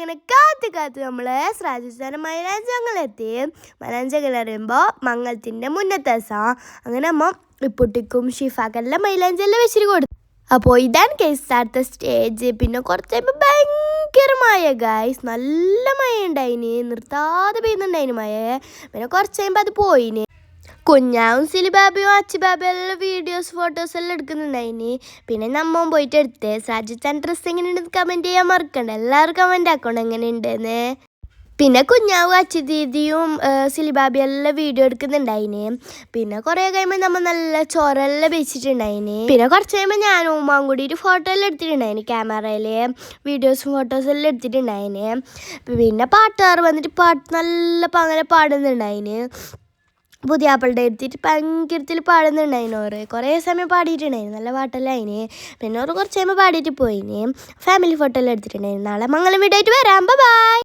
അങ്ങനെ കാത്ത് നമ്മളെ രാജസ്ഥാനം മൈലാഞ്ചങ്ങളെത്തി. മൈലാഞ്ചകൾ അറിയുമ്പോൾ മംഗളത്തിൻ്റെ മുന്നത്തെ ദിവസം അങ്ങനെ അമ്മ റിപ്പുട്ടിക്കും ഷിഫാക്കെല്ലാം മൈലാഞ്ചെല്ലാം വെച്ചിട്ട് കൊടുത്തു. അപ്പോൾ ഇതാണ് കേസ് അടുത്ത സ്റ്റേജ്. പിന്നെ കുറച്ച് കഴിയുമ്പോൾ ഭയങ്കര മഴ ഗൈസ്, നല്ല മഴ ഉണ്ടായിന്, നിർത്താതെ പെയ്യുന്നുണ്ടായിന് മഴ. പിന്നെ കുറച്ച് കഴിയുമ്പോൾ അത് പോയിന്. കുഞ്ഞാവും സിലിബാബിയും അച്ചുബാബിയും എല്ലാം വീഡിയോസ് ഫോട്ടോസ് എല്ലാം എടുക്കുന്നുണ്ടായിന്. പിന്നെ നമ്മ പോയിട്ട് എടുത്ത് രാജസ്ഥാൻ ഡ്രസ്സ് എങ്ങനെയുണ്ടെന്ന് കമൻറ്റ് ചെയ്യാൻ മറക്കണ്ട. എല്ലാവരും കമൻറ്റ് ആക്കണം എങ്ങനെയുണ്ടെന്ന്. പിന്നെ കുഞ്ഞാവും അച്ചു ദീദിയും സിലിബാബിയും എല്ലാം വീഡിയോ എടുക്കുന്നുണ്ടായിന്. പിന്നെ കുറേ കഴിയുമ്പോൾ നമ്മൾ നല്ല ചോറെല്ലാം വെച്ചിട്ടുണ്ടായിന്. പിന്നെ കുറച്ച് കഴിയുമ്പോൾ ഞാനും ഉമ്മാവും കൂടിയിട്ട് ഫോട്ടോ എല്ലാം എടുത്തിട്ടുണ്ടായിന്. ക്യാമറയിൽ വീഡിയോസും ഫോട്ടോസും എല്ലാം എടുത്തിട്ടുണ്ടായിന്. പിന്നെ പാട്ടുകാർ വന്നിട്ട് പാട്ട് നല്ല അങ്ങനെ പാടുന്നുണ്ടായിന്. പുതിയാപ്പിളുടെ എടുത്തിട്ട് ഭയങ്കരത്തിൽ പാടുന്നുണ്ടായിന്. കുറേ സമയം പാടിയിട്ടുണ്ടായിരുന്നു, നല്ല പാട്ടെല്ലാം അതിന്. പിന്നെ കുറച്ച് കഴിയുമ്പോൾ പാടിയിട്ട് പോയിന്. ഫാമിലി ഫോട്ടോ എല്ലാം എടുത്തിട്ടുണ്ടായിരുന്നു. നാളെ മംഗലം വീടായിട്ട് വരാം. ബൈ.